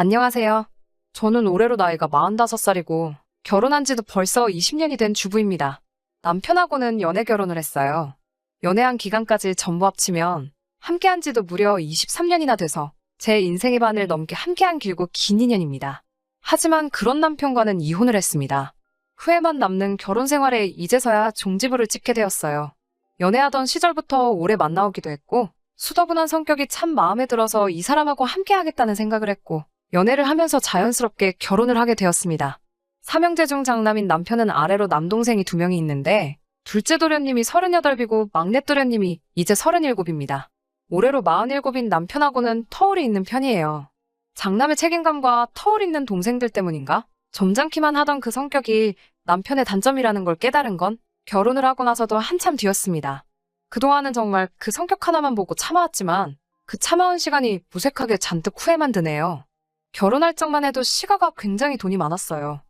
안녕하세요. 저는 올해로 나이가 45살이고 결혼한 지도 벌써 20년이 된 주부입니다. 남편하고는 연애 결혼을 했어요. 연애한 기간까지 전부 합치면 함께한 지도 무려 23년이나 돼서 제 인생의 반을 넘게 함께한 길고 긴 인연입니다. 하지만 그런 남편과는 이혼을 했습니다. 후회만 남는 결혼 생활에 이제서야 종지부를 찍게 되었어요. 연애하던 시절부터 오래 만나오기도 했고 수더분한 성격이 참 마음에 들어서 이 사람하고 함께하겠다는 생각을 했고 연애를 하면서 자연스럽게 결혼을 하게 되었습니다. 삼형제 중 장남인 남편은 아래로 남동생이 2명이 있는데 둘째 도련님이 38이고 막내 도련님이 이제 37입니다. 올해로 47인 남편하고는 터울이 있는 편이에요. 장남의 책임감과 터울 있는 동생들 때문인가? 점잖기만 하던 그 성격이 남편의 단점이라는 걸 깨달은 건 결혼을 하고 나서도 한참 뒤였습니다. 그동안은 정말 그 성격 하나만 보고 참아왔지만 그 참아온 시간이 무색하게 잔뜩 후회만 드네요. 결혼할 적만 해도 시가가 굉장히 돈이 많았어요.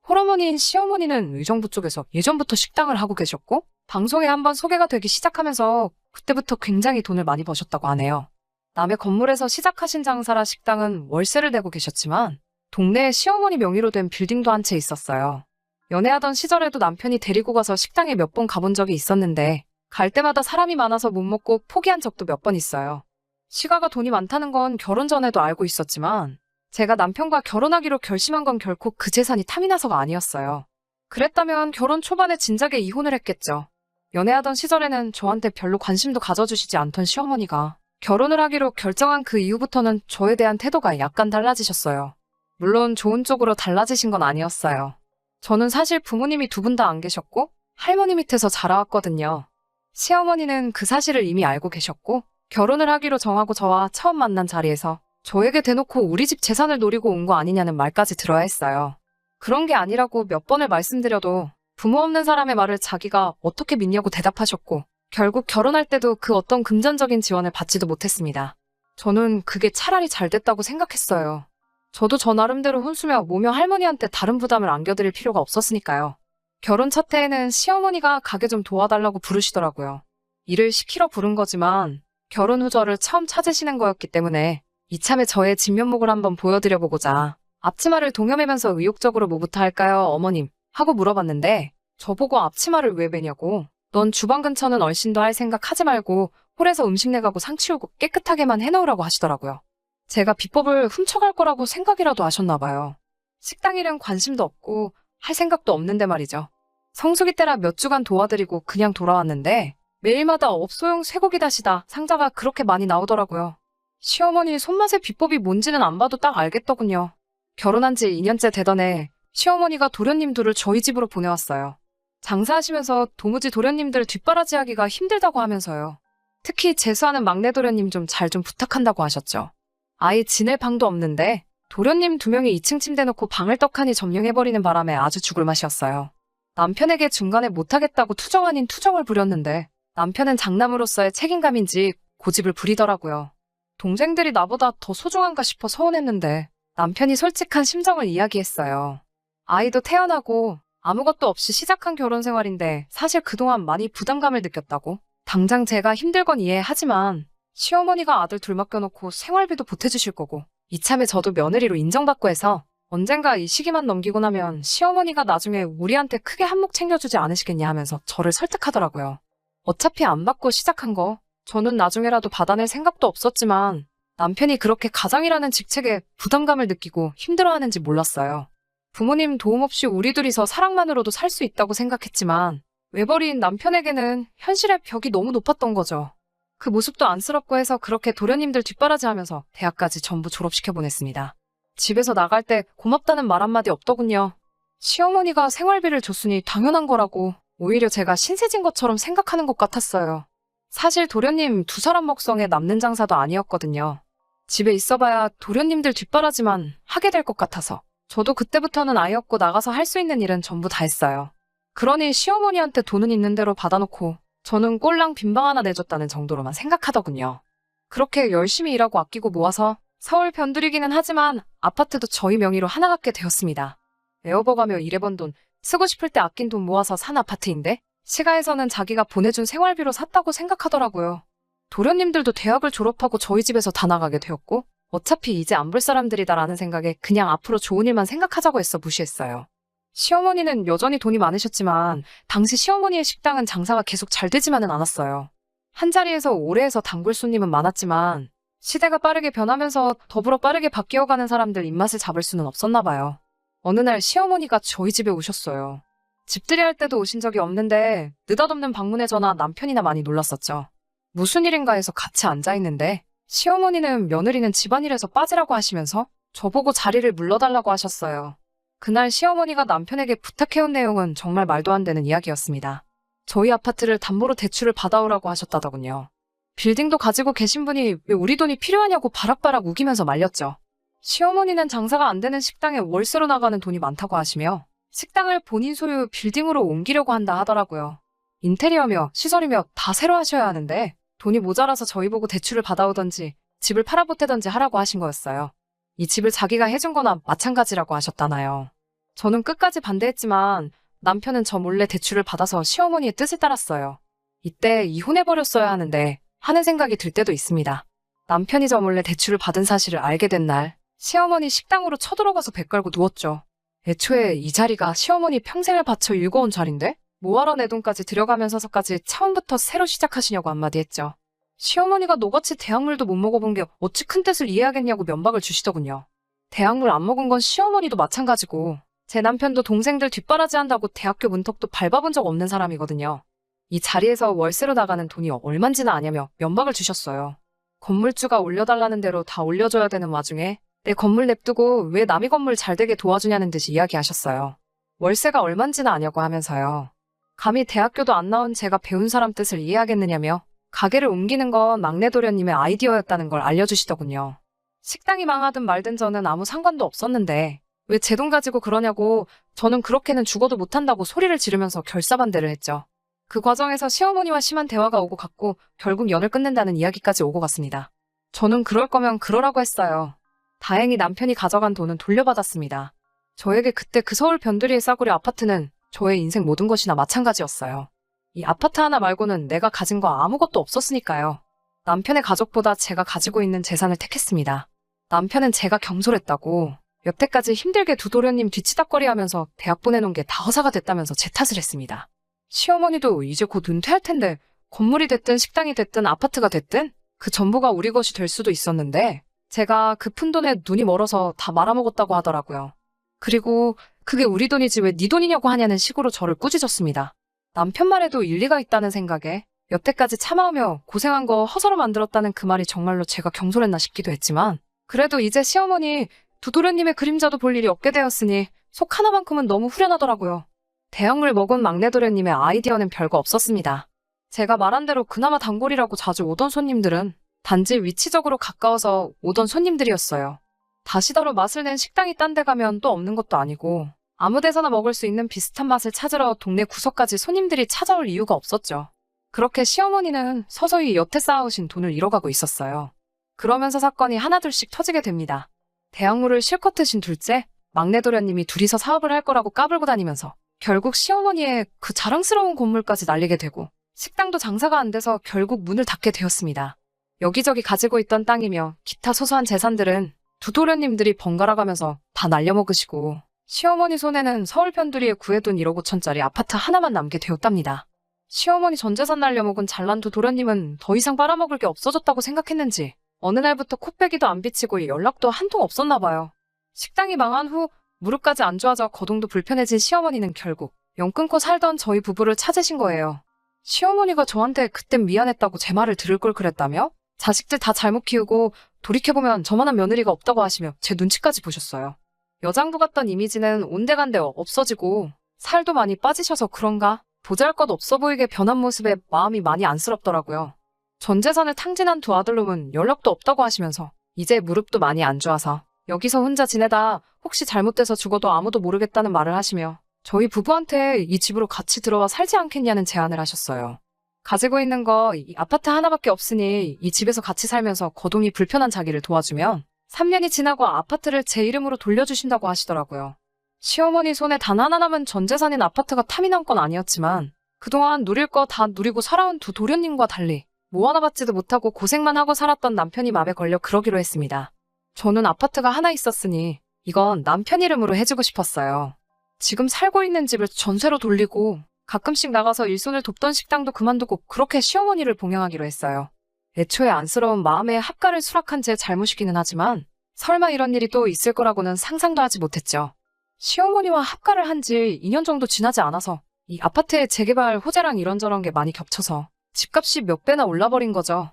홀어머니인 시어머니는 의정부 쪽에서 예전부터 식당을 하고 계셨고 방송에 한번 소개가 되기 시작하면서 그때부터 굉장히 돈을 많이 버셨다고 하네요. 남의 건물에서 시작하신 장사라 식당은 월세를 내고 계셨지만 동네에 시어머니 명의로 된 빌딩도 한 채 있었어요. 연애하던 시절에도 남편이 데리고 가서 식당에 몇 번 가본 적이 있었는데 갈 때마다 사람이 많아서 못 먹고 포기한 적도 몇 번 있어요. 시가가 돈이 많다는 건 결혼 전에도 알고 있었지만 제가 남편과 결혼하기로 결심한 건 결코 그 재산이 탐이 나서가 아니었어요. 그랬다면 결혼 초반에 진작에 이혼을 했겠죠. 연애하던 시절에는 저한테 별로 관심도 가져주시지 않던 시어머니가 결혼을 하기로 결정한 그 이후부터는 저에 대한 태도가 약간 달라지셨어요. 물론 좋은 쪽으로 달라지신 건 아니었어요. 저는 사실 부모님이 2분 다 안 계셨고 할머니 밑에서 자라왔거든요. 시어머니는 그 사실을 이미 알고 계셨고 결혼을 하기로 정하고 저와 처음 만난 자리에서 저에게 대놓고 우리 집 재산을 노리고 온 거 아니냐는 말까지 들어야 했어요. 그런 게 아니라고 몇 번을 말씀드려도 부모 없는 사람의 말을 자기가 어떻게 믿냐고 대답하셨고 결국 결혼할 때도 그 어떤 금전적인 지원을 받지도 못했습니다. 저는 그게 차라리 잘 됐다고 생각했어요. 저도 저 나름대로 혼수며 모며 할머니한테 다른 부담을 안겨드릴 필요가 없었으니까요. 결혼 첫 해에는 시어머니가 가게 좀 도와달라고 부르시더라고요. 일을 시키러 부른 거지만 결혼 후 저를 처음 찾으시는 거였기 때문에 이참에 저의 진면목을 한번 보여드려보고자 앞치마를 동여매면서 의욕적으로 뭐부터 할까요, 어머님? 하고 물어봤는데 저보고 앞치마를 왜 매냐고 넌 주방 근처는 얼씬도 할 생각 하지 말고 홀에서 음식 내가고 상 치우고 깨끗하게만 해놓으라고 하시더라고요. 제가 비법을 훔쳐갈 거라고 생각이라도 하셨나 봐요. 식당 일은 관심도 없고 할 생각도 없는데 말이죠. 성수기 때라 몇 주간 도와드리고 그냥 돌아왔는데 매일마다 업소용 쇠고기 다시다 상자가 그렇게 많이 나오더라고요. 시어머니 손맛의 비법이 뭔지는 안 봐도 딱 알겠더군요. 결혼한 지 2년째 되던 해 시어머니가 도련님 둘을 저희 집으로 보내왔어요. 장사하시면서 도무지 도련님들 뒷바라지하기가 힘들다고 하면서요. 특히 재수하는 막내 도련님 좀 잘 좀 부탁한다고 하셨죠. 아예 지낼 방도 없는데 도련님 2명이 2층 침대 놓고 방을 떡하니 점령해버리는 바람에 아주 죽을 맛이었어요. 남편에게 중간에 못하겠다고 투정 아닌 투정을 부렸는데 남편은 장남으로서의 책임감인지 고집을 부리더라고요. 동생들이 나보다 더 소중한가 싶어 서운했는데 남편이 솔직한 심정을 이야기했어요. 아이도 태어나고 아무것도 없이 시작한 결혼 생활인데 사실 그동안 많이 부담감을 느꼈다고. 당장 제가 힘들건 이해하지만 시어머니가 아들 둘 맡겨놓고 생활비도 보태주실 거고 이참에 저도 며느리로 인정받고 해서 언젠가 이 시기만 넘기고 나면 시어머니가 나중에 우리한테 크게 한몫 챙겨주지 않으시겠냐 하면서 저를 설득하더라고요. 어차피 안 받고 시작한 거 저는 나중에라도 받아낼 생각도 없었지만 남편이 그렇게 가장이라는 직책에 부담감을 느끼고 힘들어하는지 몰랐어요. 부모님 도움 없이 우리 둘이서 사랑만으로도 살 수 있다고 생각했지만 외벌이인 남편에게는 현실의 벽이 너무 높았던 거죠. 그 모습도 안쓰럽고 해서 그렇게 도련님들 뒷바라지하면서 대학까지 전부 졸업시켜 보냈습니다. 집에서 나갈 때 고맙다는 말 한마디 없더군요. 시어머니가 생활비를 줬으니 당연한 거라고 오히려 제가 신세진 것처럼 생각하는 것 같았어요. 사실 도련님 2사람 먹성에 남는 장사도 아니었거든요. 집에 있어봐야 도련님들 뒷바라지만 하게 될 것 같아서 저도 그때부터는 아이 없고 나가서 할 수 있는 일은 전부 다 했어요. 그러니 시어머니한테 돈은 있는 대로 받아놓고 저는 꼴랑 빈방 하나 내줬다는 정도로만 생각하더군요. 그렇게 열심히 일하고 아끼고 모아서 서울 변두리기는 하지만 아파트도 저희 명의로 하나 갖게 되었습니다. 에어버가며 일해본 돈, 쓰고 싶을 때 아낀 돈 모아서 산 아파트인데 시가에서는 자기가 보내준 생활비로 샀다고 생각하더라고요. 도련님들도 대학을 졸업하고 저희 집에서 다 나가게 되었고 어차피 이제 안 볼 사람들이다라는 생각에 그냥 앞으로 좋은 일만 생각하자고 했어 무시했어요. 시어머니는 여전히 돈이 많으셨지만 당시 시어머니의 식당은 장사가 계속 잘 되지만은 않았어요. 한자리에서 오래 해서 단골 손님은 많았지만 시대가 빠르게 변하면서 더불어 빠르게 바뀌어가는 사람들 입맛을 잡을 수는 없었나 봐요. 어느 날 시어머니가 저희 집에 오셨어요. 집들이 할 때도 오신 적이 없는데 느닷없는 방문에 저나 남편이나 많이 놀랐었죠. 무슨 일인가 해서 같이 앉아있는데 시어머니는 며느리는 집안일에서 빠지라고 하시면서 저보고 자리를 물러달라고 하셨어요. 그날 시어머니가 남편에게 부탁해온 내용은 정말 말도 안 되는 이야기였습니다. 저희 아파트를 담보로 대출을 받아오라고 하셨다더군요. 빌딩도 가지고 계신 분이 왜 우리 돈이 필요하냐고 바락바락 우기면서 말렸죠. 시어머니는 장사가 안 되는 식당에 월세로 나가는 돈이 많다고 하시며 식당을 본인 소유 빌딩으로 옮기려고 한다 하더라고요. 인테리어며 시설이며 다 새로 하셔야 하는데 돈이 모자라서 저희 보고 대출을 받아오던지 집을 팔아보태던지 하라고 하신 거였어요. 이 집을 자기가 해준 거나 마찬가지라고 하셨다나요. 저는 끝까지 반대했지만 남편은 저 몰래 대출을 받아서 시어머니의 뜻을 따랐어요. 이때 이혼해버렸어야 하는데 하는 생각이 들 때도 있습니다. 남편이 저 몰래 대출을 받은 사실을 알게 된 날 시어머니 식당으로 쳐들어가서 배 깔고 누웠죠. 애초에 이 자리가 시어머니 평생을 바쳐 일궈온 자리인데 뭐하러 내 돈까지 들여가면서까지 처음부터 새로 시작하시냐고 한마디 했죠. 시어머니가 너같이 대학물도 못 먹어본 게 어찌 큰 뜻을 이해하겠냐고 면박을 주시더군요. 대학물 안 먹은 건 시어머니도 마찬가지고 제 남편도 동생들 뒷바라지한다고 대학교 문턱도 밟아본 적 없는 사람이거든요. 이 자리에서 월세로 나가는 돈이 얼만지나 아냐며 면박을 주셨어요. 건물주가 올려달라는 대로 다 올려줘야 되는 와중에 내 건물 냅두고 왜 남의 건물 잘 되게 도와주냐는 듯이 이야기하셨어요. 월세가 얼만지나 아냐고 하면서요. 감히 대학교도 안 나온 제가 배운 사람 뜻을 이해하겠느냐며 가게를 옮기는 건 막내 도련님의 아이디어였다는 걸 알려주시더군요. 식당이 망하든 말든 저는 아무 상관도 없었는데 왜 제 돈 가지고 그러냐고 저는 그렇게는 죽어도 못한다고 소리를 지르면서 결사반대를 했죠. 그 과정에서 시어머니와 심한 대화가 오고 갔고 결국 연을 끝낸다는 이야기까지 오고 갔습니다. 저는 그럴 거면 그러라고 했어요. 다행히 남편이 가져간 돈은 돌려받았습니다. 저에게 그때 그 서울 변두리의 싸구려 아파트는 저의 인생 모든 것이나 마찬가지였어요. 이 아파트 하나 말고는 내가 가진 거 아무것도 없었으니까요. 남편의 가족보다 제가 가지고 있는 재산을 택했습니다. 남편은 제가 경솔했다고 여태까지 힘들게 두 도련님 뒤치다꺼리하면서 대학 보내놓은 게 다 허사가 됐다면서 제 탓을 했습니다. 시어머니도 이제 곧 은퇴할 텐데 건물이 됐든 식당이 됐든 아파트가 됐든 그 전부가 우리 것이 될 수도 있었는데 제가 그 푼돈에 눈이 멀어서 다 말아먹었다고 하더라고요. 그리고 그게 우리 돈이지 왜 네 돈이냐고 하냐는 식으로 저를 꾸짖었습니다. 남편 말에도 일리가 있다는 생각에 여태까지 참아오며 고생한 거 허서로 만들었다는 그 말이 정말로 제가 경솔했나 싶기도 했지만 그래도 이제 시어머니 두 도련님의 그림자도 볼 일이 없게 되었으니 속 하나만큼은 너무 후련하더라고요. 대학물 먹은 막내 도련님의 아이디어는 별거 없었습니다. 제가 말한 대로 그나마 단골이라고 자주 오던 손님들은 단지 위치적으로 가까워서 오던 손님들이었어요. 다시다로 맛을 낸 식당이 딴 데 가면 또 없는 것도 아니고 아무 데서나 먹을 수 있는 비슷한 맛을 찾으러 동네 구석까지 손님들이 찾아올 이유가 없었죠. 그렇게 시어머니는 서서히 여태 쌓아오신 돈을 잃어가고 있었어요. 그러면서 사건이 하나둘씩 터지게 됩니다. 대학물을 실컷 드신 둘째, 막내 도련님이 둘이서 사업을 할 거라고 까불고 다니면서 결국 시어머니의 그 자랑스러운 건물까지 날리게 되고 식당도 장사가 안 돼서 결국 문을 닫게 되었습니다. 여기저기 가지고 있던 땅이며 기타 소소한 재산들은 두 도련님들이 번갈아가면서 다 날려먹으시고 시어머니 손에는 서울 변두리에 구해둔 1억 5천짜리 아파트 하나만 남게 되었답니다. 시어머니 전 재산 날려먹은 잘난 두 도련님은 더 이상 빨아먹을 게 없어졌다고 생각했는지 어느 날부터 코빼기도 안 비치고 연락도 한 통 없었나 봐요. 식당이 망한 후 무릎까지 안 좋아져 거동도 불편해진 시어머니는 결국 영 끊고 살던 저희 부부를 찾으신 거예요. 시어머니가 저한테 그땐 미안했다고 제 말을 들을 걸 그랬다며? 자식들 다 잘못 키우고 돌이켜보면 저만한 며느리가 없다고 하시며 제 눈치까지 보셨어요. 여장부 같던 이미지는 온데간데 없어지고 살도 많이 빠지셔서 그런가 보잘것 없어 보이게 변한 모습에 마음이 많이 안쓰럽더라고요. 전 재산을 탕진한 두 아들놈은 연락도 없다고 하시면서 이제 무릎도 많이 안 좋아서 여기서 혼자 지내다 혹시 잘못돼서 죽어도 아무도 모르겠다는 말을 하시며 저희 부부한테 이 집으로 같이 들어와 살지 않겠냐는 제안을 하셨어요. 가지고 있는 거 이 아파트 하나밖에 없으니 이 집에서 같이 살면서 거동이 불편한 자기를 도와주면 3년이 지나고 아파트를 제 이름으로 돌려주신다고 하시더라고요. 시어머니 손에 단 하나 남은 전 재산인 아파트가 탐이 난 건 아니었지만 그동안 누릴 거 다 누리고 살아온 두 도련님과 달리 뭐 하나 받지도 못하고 고생만 하고 살았던 남편이 맘에 걸려 그러기로 했습니다. 저는 아파트가 하나 있었으니 이건 남편 이름으로 해주고 싶었어요. 지금 살고 있는 집을 전세로 돌리고 가끔씩 나가서 일손을 돕던 식당도 그만두고 그렇게 시어머니를 봉양하기로 했어요. 애초에 안쓰러운 마음에 합가를 수락한 제 잘못이기는 하지만 설마 이런 일이 또 있을 거라고는 상상도 하지 못했죠. 시어머니와 합가를 한 지 2년 정도 지나지 않아서 이 아파트의 재개발 호재랑 이런저런 게 많이 겹쳐서 집값이 몇 배나 올라버린 거죠.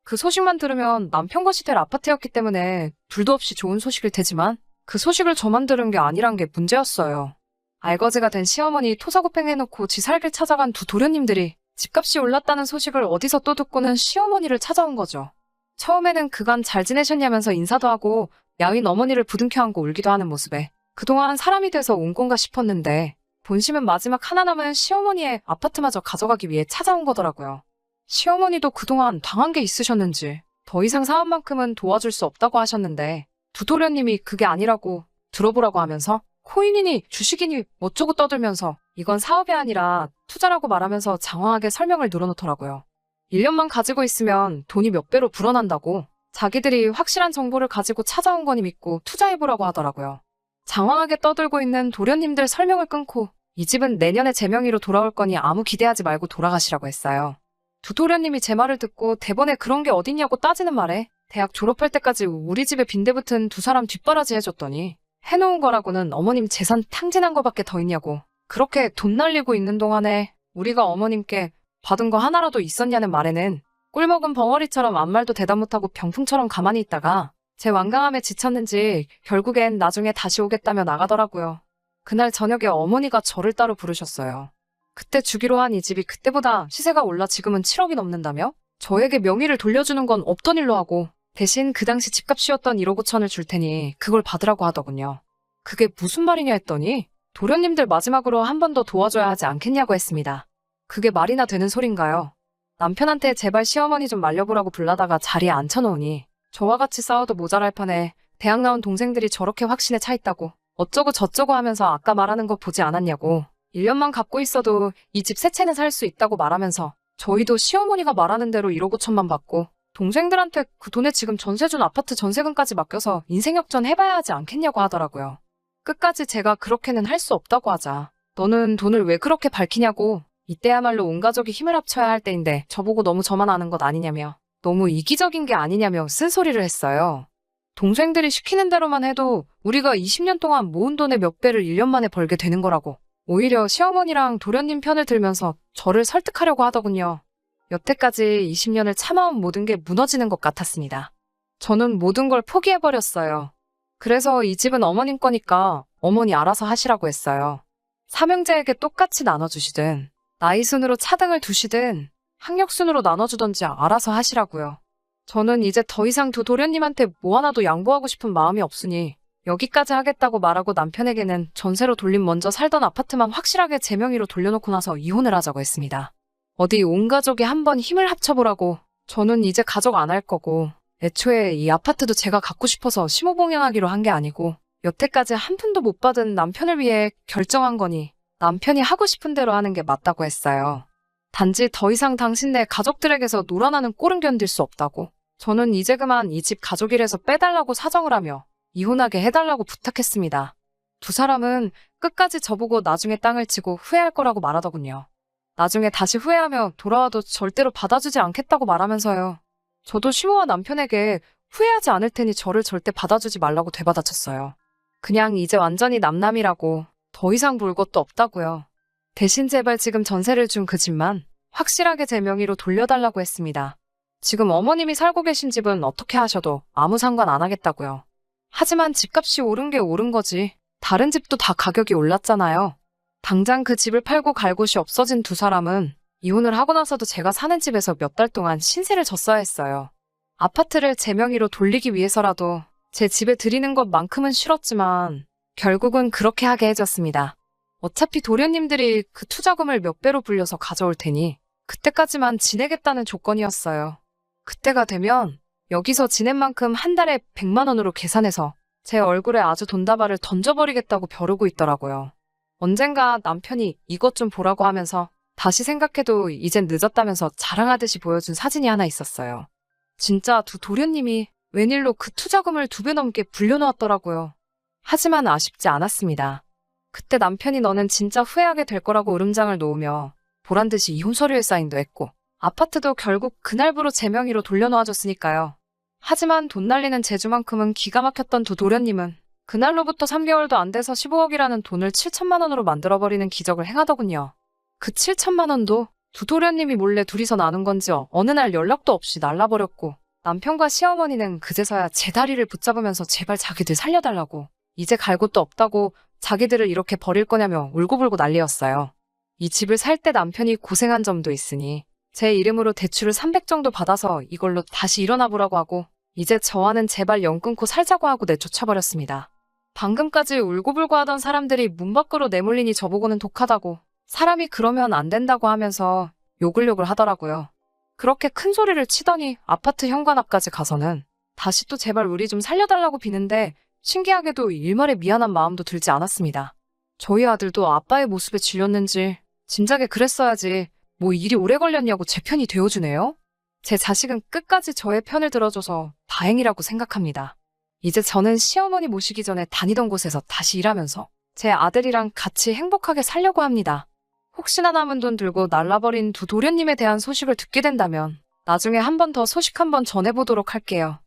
그 소식만 들으면 남편 것이 될 아파트였기 때문에 둘도 없이 좋은 소식일 테지만 그 소식을 저만 들은 게 아니란 게 문제였어요. 알거지가 된 시어머니 토사구팽 해놓고 지 살길 찾아간 두 도련님들이 집값이 올랐다는 소식을 어디서 또 듣고는 시어머니를 찾아온 거죠. 처음에는 그간 잘 지내셨냐면서 인사도 하고 야윈 어머니를 부둥켜 안고 울기도 하는 모습에 그동안 사람이 돼서 온 건가 싶었는데 본심은 마지막 하나 남은 시어머니의 아파트마저 가져가기 위해 찾아온 거더라고요. 시어머니도 그동안 당한 게 있으셨는지 더 이상 사업만큼은 도와줄 수 없다고 하셨는데 두 도련님이 그게 아니라고 들어보라고 하면서 코인이니 주식이니 어쩌고 떠들면서 이건 사업이 아니라 투자라고 말하면서 장황하게 설명을 늘어놓더라고요. 1년만 가지고 있으면 돈이 몇 배로 불어난다고 자기들이 확실한 정보를 가지고 찾아온 거니 믿고 투자해보라고 하더라고요. 장황하게 떠들고 있는 도련님들 설명을 끊고 이 집은 내년에 제 명의로 돌아올 거니 아무 기대하지 말고 돌아가시라고 했어요. 두 도련님이 제 말을 듣고 대본에 그런 게 어딨냐고 따지는 말에 대학 졸업할 때까지 우리 집에 빈대붙은 두 사람 뒷바라지 해줬더니 해놓은 거라고는 어머님 재산 탕진한 거밖에 더 있냐고 그렇게 돈 날리고 있는 동안에 우리가 어머님께 받은 거 하나라도 있었냐는 말에는 꿀먹은 벙어리처럼 아무 말도 대답 못하고 병풍처럼 가만히 있다가 제 완강함에 지쳤는지 결국엔 나중에 다시 오겠다며 나가더라고요. 그날 저녁에 어머니가 저를 따로 부르셨어요. 그때 주기로 한 이 집이 그때보다 시세가 올라 지금은 7억이 넘는다며? 저에게 명의를 돌려주는 건 없던 일로 하고 대신 그 당시 집값이었던 1억 5천을 줄 테니 그걸 받으라고 하더군요. 그게 무슨 말이냐 했더니 도련님들 마지막으로 한 번 더 도와줘야 하지 않겠냐고 했습니다. 그게 말이나 되는 소린가요? 남편한테 제발 시어머니 좀 말려보라고 불러다가 자리에 앉혀놓으니 저와 같이 싸워도 모자랄 판에 대학 나온 동생들이 저렇게 확신에 차 있다고 어쩌고 저쩌고 하면서 아까 말하는 거 보지 않았냐고 1년만 갖고 있어도 이 집 세 채는 살 수 있다고 말하면서 저희도 시어머니가 말하는 대로 1억 5천만 받고 동생들한테 그 돈에 지금 전세 준 아파트 전세금까지 맡겨서 인생 역전 해봐야 하지 않겠냐고 하더라고요. 끝까지 제가 그렇게는 할 수 없다고 하자 너는 돈을 왜 그렇게 밝히냐고 이때야말로 온 가족이 힘을 합쳐야 할 때인데 저보고 너무 저만 아는 것 아니냐며 너무 이기적인 게 아니냐며 쓴소리를 했어요. 동생들이 시키는 대로만 해도 우리가 20년 동안 모은 돈의 몇 배를 1년 만에 벌게 되는 거라고 오히려 시어머니랑 도련님 편을 들면서 저를 설득하려고 하더군요. 여태까지 20년을 참아온 모든 게 무너지는 것 같았습니다. 저는 모든 걸 포기해버렸어요. 그래서 이 집은 어머님 거니까 어머니 알아서 하시라고 했어요. 삼형제에게 똑같이 나눠주시든 나이 순으로 차등을 두시든 학력 순으로 나눠주던지 알아서 하시라고요. 저는 이제 더 이상 두 도련님한테 뭐 하나도 양보하고 싶은 마음이 없으니 여기까지 하겠다고 말하고 남편에게는 전세로 돌림 먼저 살던 아파트만 확실하게 제 명의로 돌려놓고 나서 이혼을 하자고 했습니다. 어디 온 가족이 한번 힘을 합쳐보라고 저는 이제 가족 안 할 거고 애초에 이 아파트도 제가 갖고 싶어서 심호봉양하기로 한 게 아니고 여태까지 한 푼도 못 받은 남편을 위해 결정한 거니 남편이 하고 싶은 대로 하는 게 맞다고 했어요. 단지 더 이상 당신네 가족들에게서 놀아나는 꼴은 견딜 수 없다고 저는 이제 그만 이 집 가족이라서 빼달라고 사정을 하며 이혼하게 해달라고 부탁했습니다. 두 사람은 끝까지 저보고 나중에 땅을 치고 후회할 거라고 말하더군요. 나중에 다시 후회하며 돌아와도 절대로 받아주지 않겠다고 말하면서요. 저도 시모와 남편에게 후회하지 않을 테니 저를 절대 받아주지 말라고 되받아쳤어요. 그냥 이제 완전히 남남이라고 더 이상 볼 것도 없다고요. 대신 제발 지금 전세를 준 그 집만 확실하게 제 명의로 돌려달라고 했습니다. 지금 어머님이 살고 계신 집은 어떻게 하셔도 아무 상관 안 하겠다고요. 하지만 집값이 오른 게 오른 거지. 다른 집도 다 가격이 올랐잖아요. 당장 그 집을 팔고 갈 곳이 없어진 두 사람은 이혼을 하고 나서도 제가 사는 집에서 몇 달 동안 신세를 졌어야 했어요. 아파트를 제 명의로 돌리기 위해서라도 제 집에 들이는 것만큼은 싫었지만 결국은 그렇게 하게 해줬습니다. 어차피 도련님들이 그 투자금을 몇 배로 불려서 가져올 테니 그때까지만 지내겠다는 조건이었어요. 그때가 되면 여기서 지낸 만큼 한 달에 100만 원으로 계산해서 제 얼굴에 아주 돈다발을 던져버리겠다고 벼르고 있더라고요. 언젠가 남편이 이것 좀 보라고 하면서 다시 생각해도 이젠 늦었다면서 자랑하듯이 보여준 사진이 하나 있었어요. 진짜 두 도련님이 웬일로 그 투자금을 2배 넘게 불려놓았더라고요. 하지만 아쉽지 않았습니다. 그때 남편이 너는 진짜 후회하게 될 거라고 으름장을 놓으며 보란듯이 이혼 서류에 사인도 했고 아파트도 결국 그날부로 제 명의로 돌려놓아줬으니까요. 하지만 돈 날리는 재주만큼은 기가 막혔던 두 도련님은 그날로부터 3개월도 안 돼서 15억이라는 돈을 7천만 원으로 만들어버리는 기적을 행하더군요. 그 7천만 원도 두 도련님이 몰래 둘이서 나눈 건지 어느 날 연락도 없이 날라버렸고 남편과 시어머니는 그제서야 제 다리를 붙잡으면서 제발 자기들 살려달라고 이제 갈 곳도 없다고 자기들을 이렇게 버릴 거냐며 울고불고 난리였어요. 이 집을 살 때 남편이 고생한 점도 있으니 제 이름으로 대출을 300 정도 받아서 이걸로 다시 일어나 보라고 하고 이제 저와는 제발 연 끊고 살자고 하고 내쫓아버렸습니다. 방금까지 울고불고 하던 사람들이 문 밖으로 내몰리니 저보고는 독하다고 사람이 그러면 안 된다고 하면서 욕을 하더라고요. 그렇게 큰 소리를 치더니 아파트 현관 앞까지 가서는 다시 또 제발 우리 좀 살려달라고 비는데 신기하게도 일말의 미안한 마음도 들지 않았습니다. 저희 아들도 아빠의 모습에 질렸는지 진작에 그랬어야지 뭐 일이 오래 걸렸냐고 제 편이 되어주네요. 제 자식은 끝까지 저의 편을 들어줘서 다행이라고 생각합니다. 이제 저는 시어머니 모시기 전에 다니던 곳에서 다시 일하면서 제 아들이랑 같이 행복하게 살려고 합니다. 혹시나 남은 돈 들고 날라버린 두 도련님에 대한 소식을 듣게 된다면 나중에 한 번 더 소식 한번 전해보도록 할게요.